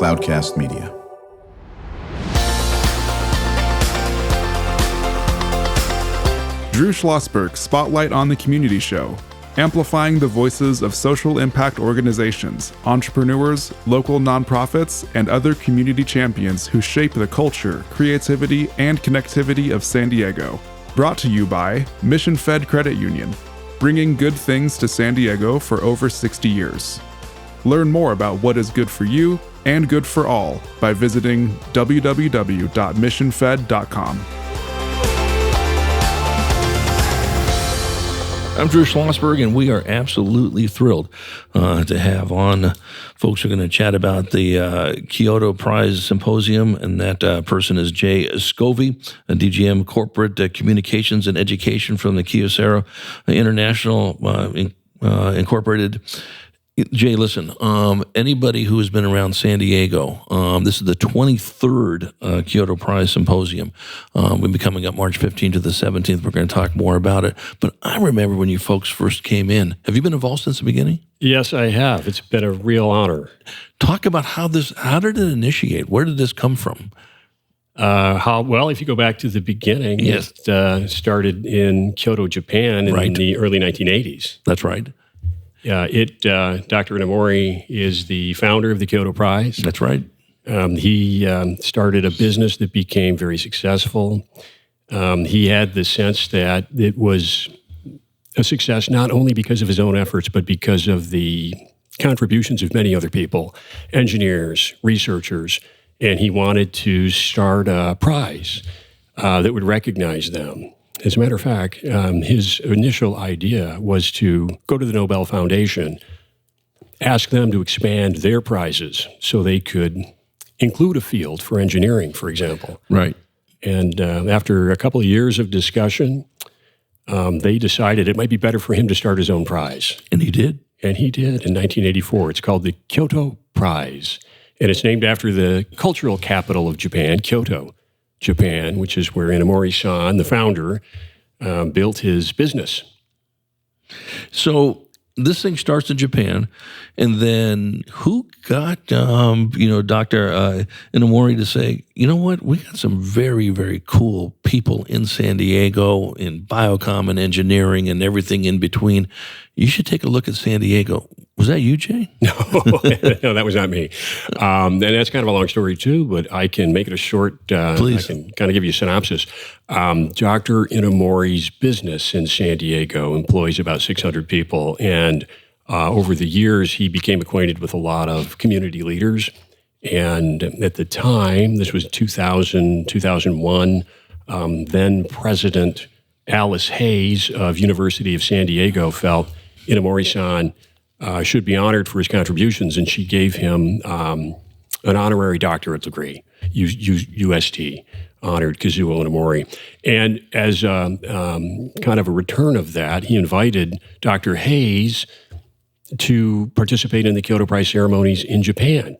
Cloudcast Media. Drew Schlosberg Spotlight on the Community Show, amplifying the voices of social impact organizations, entrepreneurs, local nonprofits, and other community champions who shape the culture, creativity, and connectivity of San Diego. Brought to you by Mission Fed Credit Union, bringing good things to San Diego for over 60 years. Learn more about what is good for you and good for all by visiting www.missionfed.com. I'm Drew Schlosberg, and we are absolutely thrilled to have on folks who are going to chat about the Kyoto Prize Symposium, and that person is Jay Scovie, a DGM Corporate Communications and Education from the Kyocera International Incorporated. Jay, listen, anybody who has been around San Diego, this is the 23rd Kyoto Prize Symposium. We'll be coming up March 15th to the 17th. We're going to talk more about it. But I remember when you folks first came in. Have you been involved since the beginning? Yes, I have. It's been a real honor. Talk about how did it initiate? Where did this come from? If you go back to the beginning, yes. It started in Kyoto, Japan in the early 1980s. That's right. Dr. Inamori is the founder of the Kyoto Prize. That's right. He started a business that became very successful. He had the sense that it was a success not only because of his own efforts, but because of the contributions of many other people, engineers, researchers, and he wanted to start a prize that would recognize them. As a matter of fact, his initial idea was to go to the Nobel Foundation, ask them to expand their prizes so they could include a field for engineering, for example. Right. And after a couple of years of discussion, they decided it might be better for him to start his own prize. And he did? And he did in 1984. It's called the Kyoto Prize, and it's named after the cultural capital of Japan, Kyoto, Japan, which is where Inamori-san, the founder, built his business. So this thing starts in Japan, and then who got Dr. Inamori to say, you know what, we got some very, very cool people in San Diego in biocom and engineering and everything in between. You should take a look at San Diego. Was that you, Jay? No, that was not me. And that's kind of a long story too, but I can make it a short, Please. I can kind of give you a synopsis. Dr. Inamori's business in San Diego employs about 600 people. And over the years, he became acquainted with a lot of community leaders. And at the time, this was 2000, 2001, then President Alice Hayes of University of San Diego felt Inamori-san should be honored for his contributions, and she gave him an honorary doctorate degree, UST, honored Kazuo Inamori. And as kind of a return of that, he invited Dr. Hayes to participate in the Kyoto Prize ceremonies in Japan.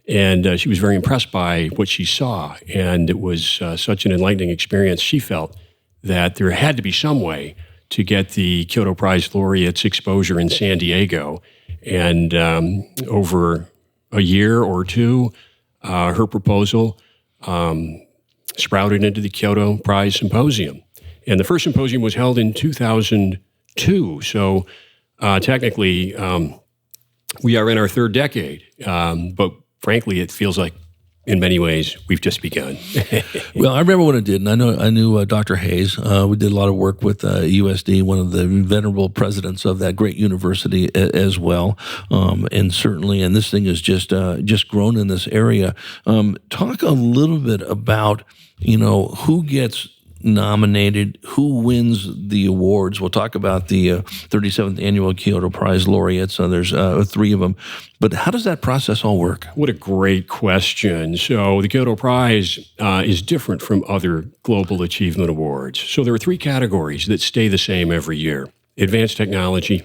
And she was very impressed by what she saw, and it was such an enlightening experience. She felt that there had to be some way to get the Kyoto Prize laureates exposure in San Diego. And over a year or two, her proposal sprouted into the Kyoto Prize Symposium. And the first symposium was held in 2002. So technically, we are in our third decade. But frankly, it feels like in many ways, we've just begun. Well, I remember when it did, and I knew Dr. Hayes. We did a lot of work with USD, one of the venerable presidents of that great university as well, and certainly, and this thing has just grown in this area. Talk a little bit about who gets nominated, who wins the awards. We'll talk about the 37th Annual Kyoto Prize Laureates. There's 3 of them. But how does that process all work? What a great question. So the Kyoto Prize is different from other global achievement awards. So there are 3 categories that stay the same every year: advanced technology,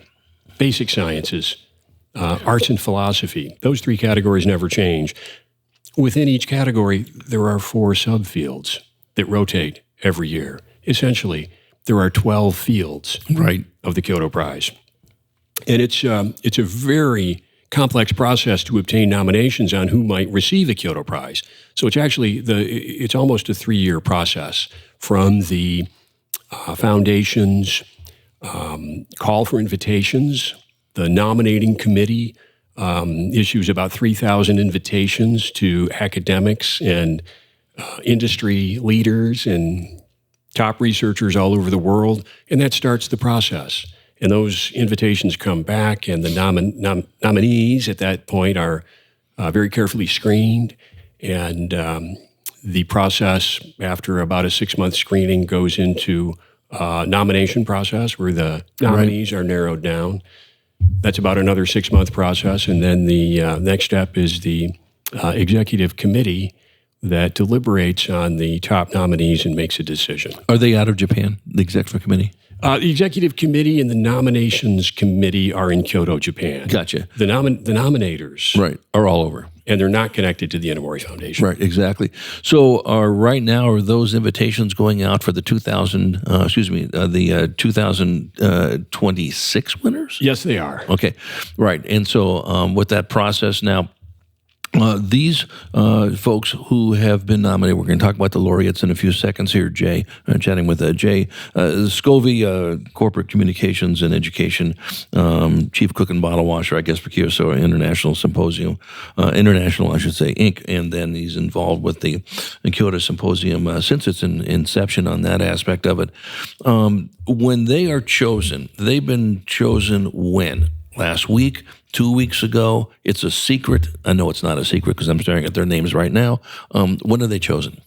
basic sciences, arts and philosophy. Those 3 categories never change. Within each category, there are 4 subfields that rotate every year. Essentially, there are 12 fields of the Kyoto Prize. And it's a very complex process to obtain nominations on who might receive the Kyoto Prize. So it's almost a 3-year process from the foundation's call for invitations. The nominating committee issues about 3,000 invitations to academics and industry leaders and top researchers all over the world, and that starts the process. And those invitations come back, and the nominees at that point are very carefully screened. And the process, after about a 6-month screening, goes into nomination process where the nominees are narrowed down. That's about another 6-month process. And then the next step is the executive committee that deliberates on the top nominees and makes a decision. Are they out of Japan, the executive committee? The executive committee and the nominations committee are in Kyoto, Japan. Gotcha. The nominators are all over. And they're not connected to the Inamori Foundation. Right, exactly. So right now, are those invitations going out for the 2026 winners? Yes, they are. Okay, right. And so with that process now, these folks who have been nominated, we're going to talk about the laureates in a few seconds here, Jay, chatting with Jay Scovie, Corporate Communications and Education, Chief Cook and Bottle Washer, I guess, for Kyoto International Symposium, International, I should say, Inc., and then he's involved with the Kyoto Symposium since its inception on that aspect of it. When they are chosen, they've been chosen when? Last week, 2 weeks ago. It's a secret. I know it's not a secret because I'm staring at their names right now. When are they chosen?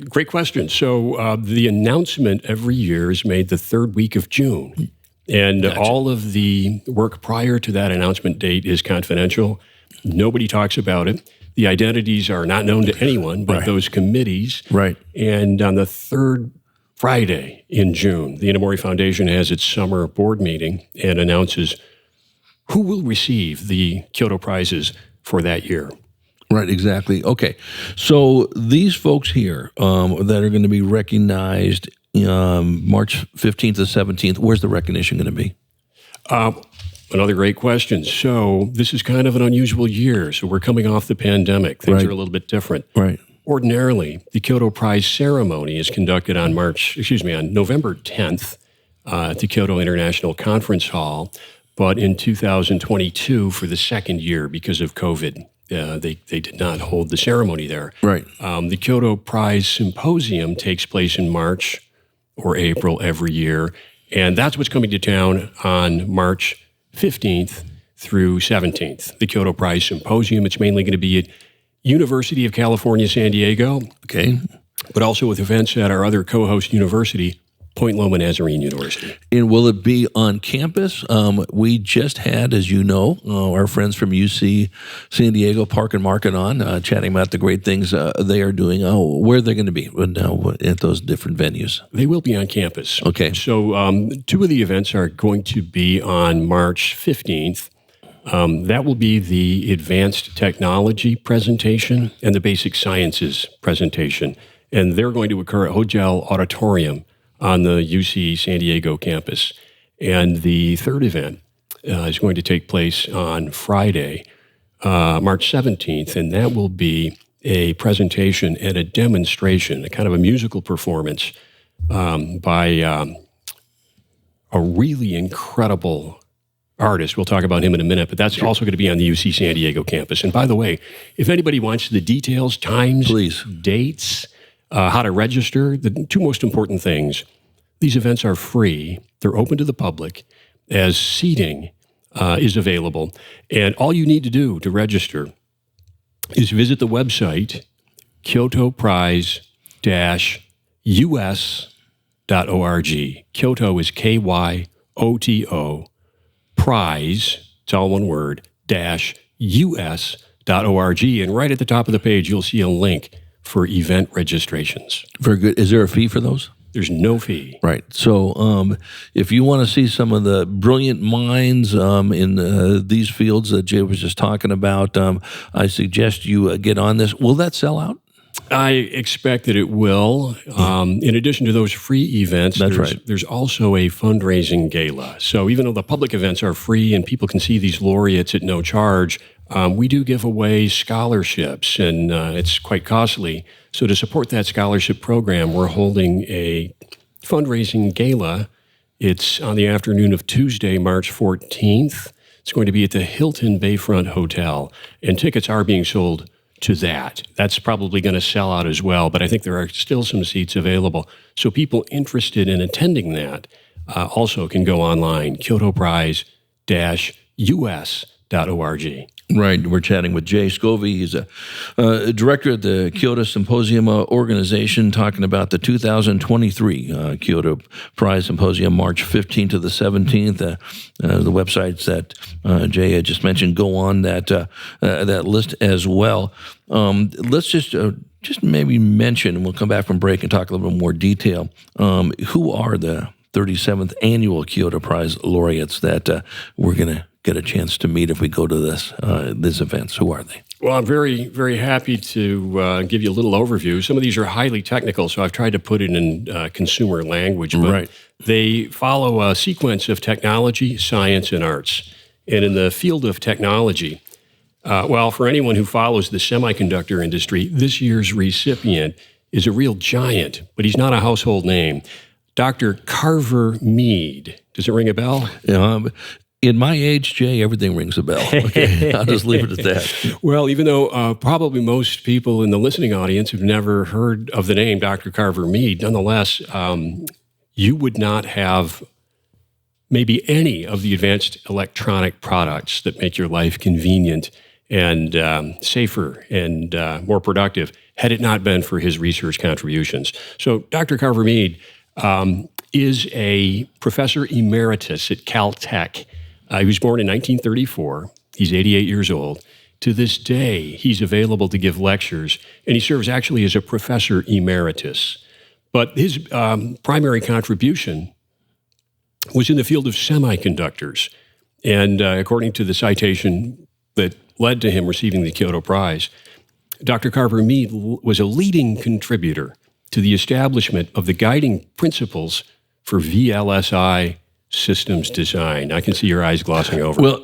Great question. So the announcement every year is made the 3rd week of June. And all of the work prior to that announcement date is confidential. Nobody talks about it. The identities are not known to anyone but those committees. Right. And on the 3rd Friday in June, the Inamori Foundation has its summer board meeting and announces who will receive the Kyoto Prizes for that year. Right, exactly. Okay, so these folks here that are going to be recognized March 15th to 17th, where's the recognition going to be? Another great question. So this is kind of an unusual year. So we're coming off the pandemic. Things are a little bit different. Right. Ordinarily, the Kyoto Prize ceremony is conducted on November 10th at the Kyoto International Conference Hall. But in 2022, for the second year, because of COVID, they did not hold the ceremony there. Right. The Kyoto Prize Symposium takes place in March or April every year, and that's what's coming to town on March 15th through 17th. The Kyoto Prize Symposium, it's mainly going to be at University of California, San Diego. Okay. But also with events at our other co-host university, Point Loma Nazarene University. And will it be on campus? We just had, as you know, our friends from UC San Diego Park and Market on, chatting about the great things they are doing. Where are they going to be at those different venues? They will be on campus. Okay. So 2 of the events are going to be on March 15th. That will be the advanced technology presentation and the basic sciences presentation. And they're going to occur at Hojel Auditorium on the UC San Diego campus. And the third event is going to take place on Friday, March 17th, and that will be a presentation and a demonstration, a kind of a musical performance by a really incredible artist. We'll talk about him in a minute, but that's also going to be on the UC San Diego campus. And by the way, if anybody wants the details, times, please, dates, how to register, the 2 most important things. These events are free. They're open to the public as seating is available. And all you need to do to register is visit the website, kyoto-prize-us.org. Kyoto is Kyoto, prize, it's all one word, -us.org. And right at the top of the page, you'll see a link for event registrations. Very good. Is there a fee for those? There's no fee. Right. So if you want to see some of the brilliant minds in these fields that Jay was just talking about, I suggest you get on this. Will that sell out? I expect that it will. In addition to those free events, there's also a fundraising gala. So even though the public events are free and people can see these laureates at no charge, we do give away scholarships, and it's quite costly. So to support that scholarship program, we're holding a fundraising gala. It's on the afternoon of Tuesday, March 14th. It's going to be at the Hilton Bayfront Hotel, and tickets are being sold to that. That's probably going to sell out as well, but I think there are still some seats available. So people interested in attending that also can go online, kyotoprize-us.org. Right. We're chatting with Jay Scovie. He's a director at the Kyoto Symposium organization, talking about the 2023 Kyoto Prize Symposium, March 15th to the 17th. The websites that Jay had just mentioned go on that list as well. Let's just maybe mention, and we'll come back from break and talk a little bit more detail, who are the 37th annual Kyoto Prize laureates that we're going to get a chance to meet if we go to this events. Who are they? Well, I'm very, very happy to give you a little overview. Some of these are highly technical, so I've tried to put it in consumer language, but they follow a sequence of technology, science, and arts. And in the field of technology, for anyone who follows the semiconductor industry, this year's recipient is a real giant, but he's not a household name. Dr. Carver Mead. Does it ring a bell? In my age, Jay, everything rings a bell. Okay, I'll just leave it at that. Well, even though probably most people in the listening audience have never heard of the name Dr. Carver Mead, nonetheless, you would not have maybe any of the advanced electronic products that make your life convenient and safer and more productive had it not been for his research contributions. So Dr. Carver Mead is a professor emeritus at Caltech. He was born in 1934. He's 88 years old. To this day, he's available to give lectures, and he serves actually as a professor emeritus. But his primary contribution was in the field of semiconductors. And according to the citation that led to him receiving the Kyoto Prize, Dr. Carver Mead was a leading contributor to the establishment of the guiding principles for VLSI systems design. I can see your eyes glossing over. Well,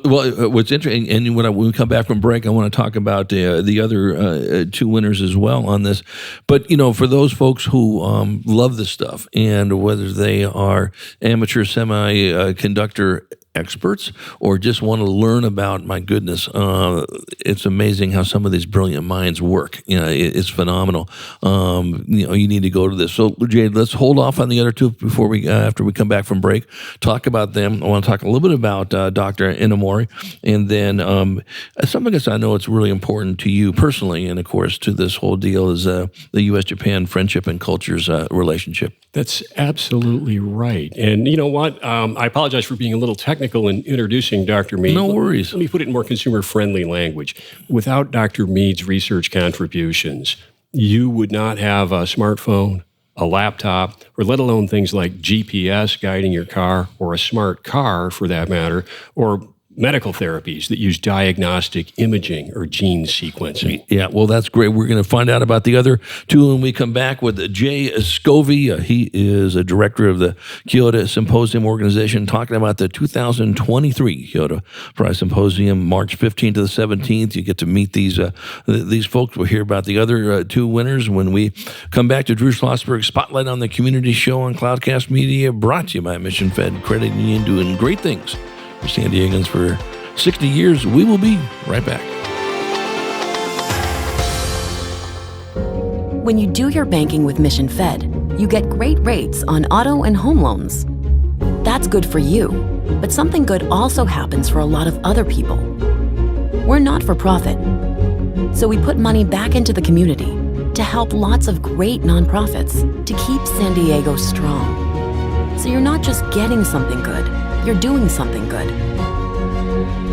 what's interesting, and when we come back from break, I want to talk about the other two winners as well on this. But, for those folks who love this stuff, and whether they are amateur semiconductor experts or just want to learn about, my goodness, it's amazing how some of these brilliant minds work. It's phenomenal. You need to go to this. So, Jay, let's hold off on the other two before after we come back from break. Talk about them. I want to talk a little bit about Dr. Inamori, and then something else I know it's really important to you personally, and of course to this whole deal is the U.S.-Japan friendship and cultures relationship. That's absolutely right. And you know what? I apologize for being a little technical in introducing Dr. Mead. No worries. Let me put it in more consumer-friendly language. Without Dr. Mead's research contributions, you would not have a smartphone, a laptop, or let alone things like GPS guiding your car, or a smart car for that matter, or medical therapies that use diagnostic imaging or gene sequencing. Yeah, well, that's great. We're going to find out about the other two when we come back with Jay Scovie. He is a director of the Kyoto Symposium organization, talking about the 2023 Kyoto Prize Symposium, March 15th to the 17th. You get to meet these folks. We'll hear about the other two winners when we come back to Drew Schlosberg Spotlight on the Community Show on Cloudcast Media, brought to you by Mission Fed Credit Union, doing great things for San Diegans for 60 years. We will be right back. When you do your banking with Mission Fed, you get great rates on auto and home loans. That's good for you, but something good also happens for a lot of other people. We're not for profit, so we put money back into the community to help lots of great nonprofits to keep San Diego strong. So you're not just getting something good, you're doing something good.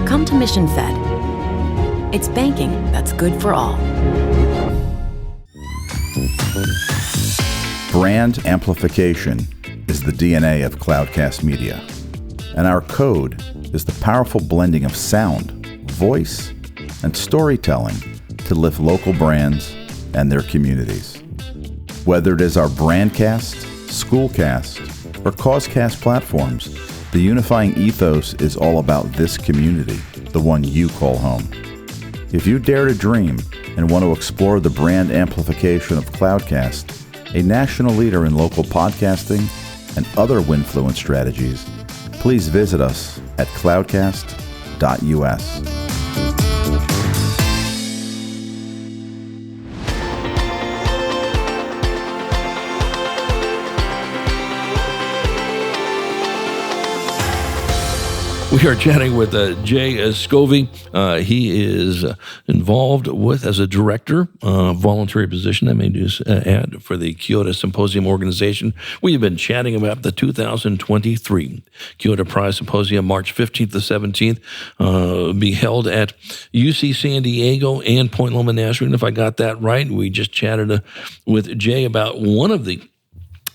Come to Mission Fed. It's banking that's good for all. Brand amplification is the DNA of Cloudcast Media, and our code is the powerful blending of sound, voice, and storytelling to lift local brands and their communities. Whether it is our Brandcast, Schoolcast, or Causecast platforms, the unifying ethos is all about this community, the one you call home. If you dare to dream and want to explore the brand amplification of Cloudcast, a national leader in local podcasting and other Winfluence strategies, please visit us at cloudcast.us. We are chatting with Jay Scovie. He is involved with, as a director, voluntary position, I may just add, for the Kyoto Symposium organization. We have been chatting about the 2023 Kyoto Prize Symposium, March 15th to 17th, be held at UC San Diego and Point Loma National. And if I got that right, we just chatted with Jay about one of the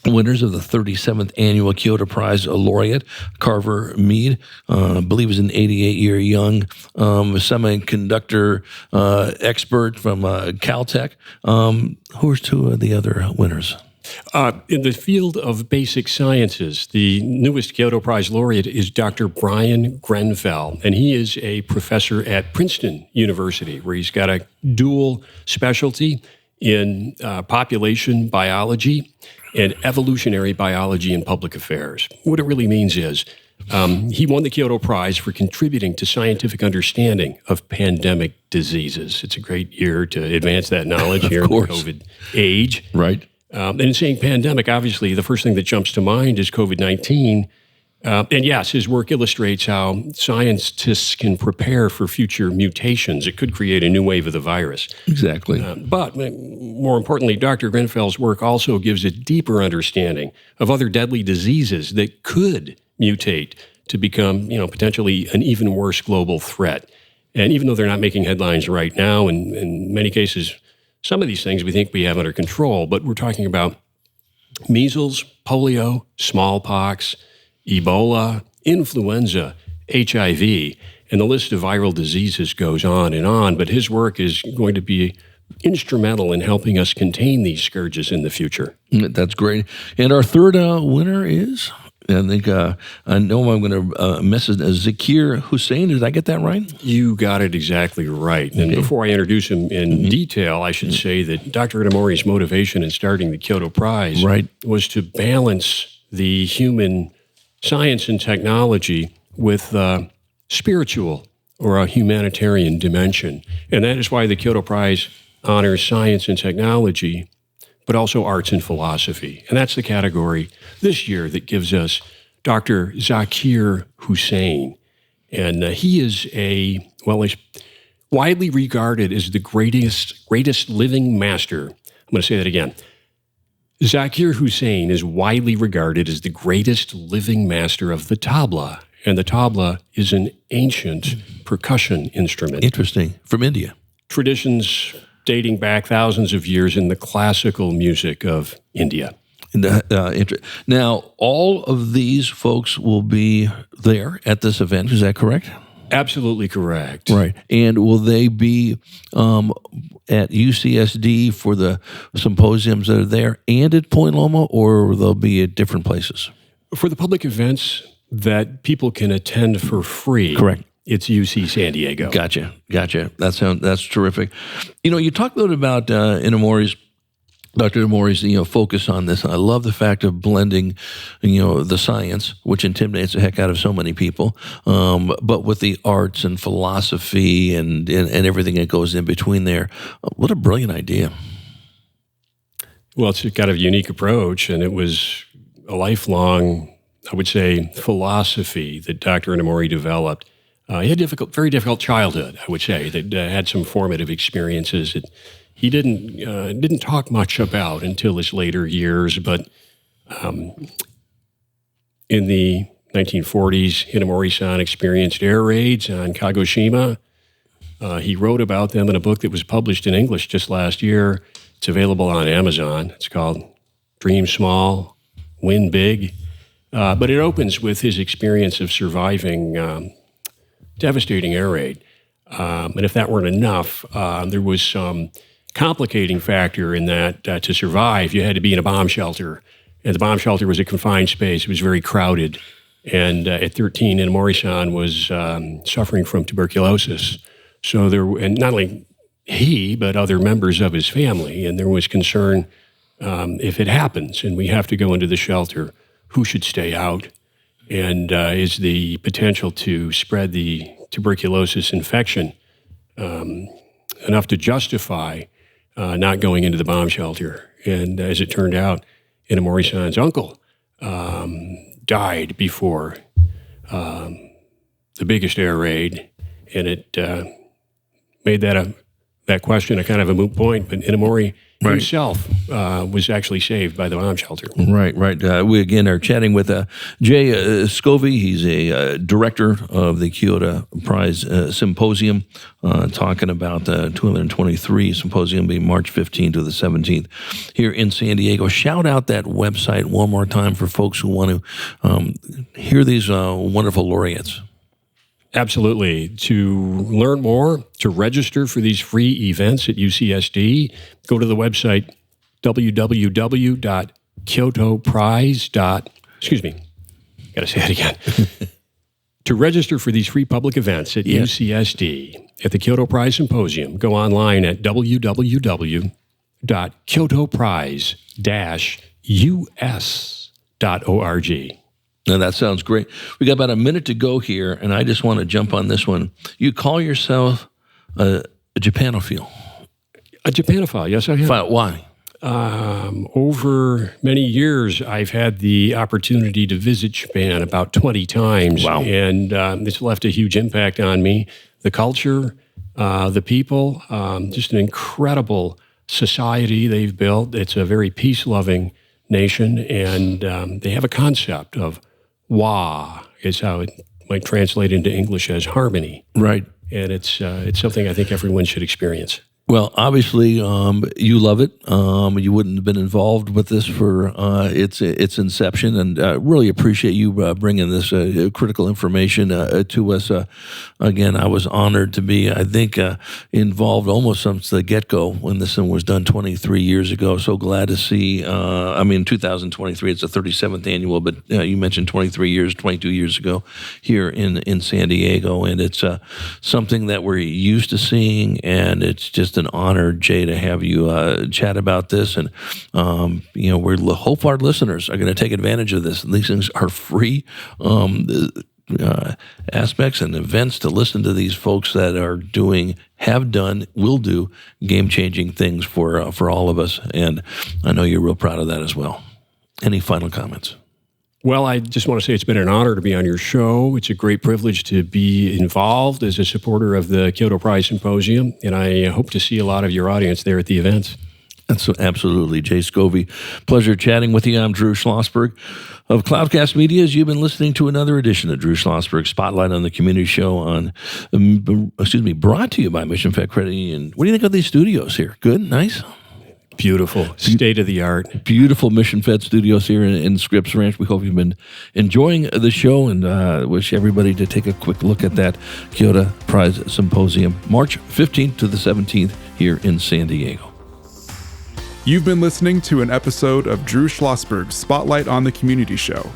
winners of the 37th Annual Kyoto Prize Laureate, Carver Mead, I believe is an 88-year young semiconductor expert from Caltech. Who are two of the other winners? In the field of basic sciences, the newest Kyoto Prize laureate is Dr. Brian Grenfell, and he is a professor at Princeton University, where he's got a dual specialty in population biology and evolutionary biology and public affairs. What it really means is he won the Kyoto Prize for contributing to scientific understanding of pandemic diseases. It's a great year to advance that knowledge here in the COVID age. Right. And in saying pandemic, obviously, the first thing that jumps to mind is COVID-19. And yes, his work illustrates how scientists can prepare for future mutations. It could create a new wave of the virus. Exactly. But more importantly, Dr. Grenfell's work also gives a deeper understanding of other deadly diseases that could mutate to become, potentially an even worse global threat. And even though they're not making headlines right now, and in many cases, some of these things we think we have under control, but we're talking about measles, polio, smallpox, Ebola, influenza, HIV, and the list of viral diseases goes on and on. But his work is going to be instrumental in helping us contain these scourges in the future. That's great. And our third winner is, I think, I know I'm going to miss it, Zakir Hussain. Did I get that right? You got it exactly right. And before I introduce him in detail, I should say that Dr. Inomori's motivation in starting the Kyoto Prize was to balance the human science and technology with spiritual or a humanitarian dimension. And that is why the Kyoto Prize honors science and technology, but also arts and philosophy. And that's the category this year that gives us Dr. Zakir Hussain. And he is he's widely regarded as the greatest living master. I'm going to say that again. Zakir Hussain is widely regarded as the greatest living master of the tabla, and the tabla is an ancient percussion instrument. Interesting. From India. Traditions dating back thousands of years in the classical music of India. Now, all of these folks will be there at this event. Is that correct? Absolutely correct. Right. And will they be at UCSD for the symposiums that are there and at Point Loma, or they'll be at different places? For the public events that people can attend for free, correct, it's UC San Diego. Gotcha. That's terrific. You talked a little about Dr. Inomori's, focus on this. I love the fact of blending, the science, which intimidates the heck out of so many people, but with the arts and philosophy and everything that goes in between there. What a brilliant idea. Well, it's got a unique approach, and it was a lifelong, I would say, philosophy that Dr. Inomori developed. He had a very difficult childhood, I would say, that had some formative experiences that he didn't talk much about until his later years, but in the 1940s, Inomori-san experienced air raids on Kagoshima. He wrote about them in a book that was published in English just last year. It's available on Amazon. It's called Dream Small, Win Big. But it opens with his experience of surviving devastating air raid. And if that weren't enough, there was some complicating factor in that to survive, you had to be in a bomb shelter. And the bomb shelter was a confined space. It was very crowded. And at 13, Inamori-san was suffering from tuberculosis. So and not only he, but other members of his family. And there was concern, if it happens and we have to go into the shelter, who should stay out? And is the potential to spread the tuberculosis infection enough to justify not going into the bomb shelter? And as it turned out, Inamori-san's uncle died before the biggest air raid, and it made that question a kind of a moot point. But Inamori himself was actually saved by the bomb shelter. Right. We again are chatting with Jay Scovie. He's a director of the Kyoto Prize Symposium, talking about the 223 symposium being March 15th to the 17th here in San Diego. Shout out that website one more time for folks who want to hear these wonderful laureates. Absolutely. To learn more, to register for these free events at UCSD, go to the website To register for these free public events at UCSD at the Kyoto Prize Symposium, go online at www.kyotoprize-us.org. Now, that sounds great. We got about a minute to go here, and I just want to jump on this one. You call yourself a Japanophile. A Japanophile, yes, I am. Why? Over many years, I've had the opportunity to visit Japan about 20 times. Wow. And it's left a huge impact on me. The culture, the people, just an incredible society they've built. It's a very peace-loving nation, and they have a concept of wa, is how it might translate into English as harmony. Right. And it's something I think everyone should experience. Well, obviously, you love it. You wouldn't have been involved with this for its inception, and really appreciate you bringing this critical information to us. Again, I was honored to be, I think, involved almost since the get-go when this thing was done 23 years ago. So glad to see, 2023, it's the 37th annual, but you mentioned 22 years ago here in San Diego, and it's something that we're used to seeing, and it's just an honor, Jay, to have you chat about this. And, we hope our listeners are going to take advantage of this. These things are free aspects and events to listen to these folks that have done, will do game-changing things for all of us. And I know you're real proud of that as well. Any final comments? Well, I just want to say it's been an honor to be on your show. It's a great privilege to be involved as a supporter of the Kyoto Prize Symposium, and I hope to see a lot of your audience there at the events. That's absolutely. Jay Scovie, pleasure chatting with you. I'm Drew Schlosberg of Cloudcast Media. As you've been listening to another edition of Drew Schlosberg Spotlight on the Community Show brought to you by Mission Fed Credit Union. What do you think of these studios here? Good? Nice? Beautiful. State-of-the-art. Beautiful Mission-Fed studios here in Scripps Ranch. We hope you've been enjoying the show, and wish everybody to take a quick look at that Kyoto Prize Symposium, March 15th to the 17th here in San Diego. You've been listening to an episode of Drew Schlosberg's Spotlight on the Community Show,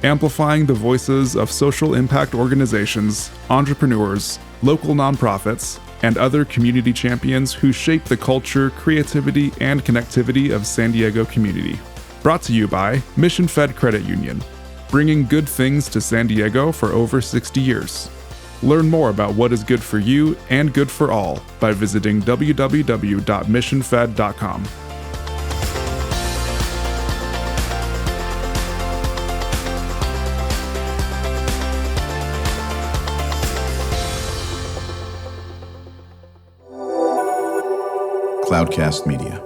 amplifying the voices of social impact organizations, entrepreneurs, local nonprofits, and other community champions who shape the culture, creativity, and connectivity of San Diego community. Brought to you by Mission Fed Credit Union, bringing good things to San Diego for over 60 years. Learn more about what is good for you and good for all by visiting www.missionfed.com. Cloudcast Media.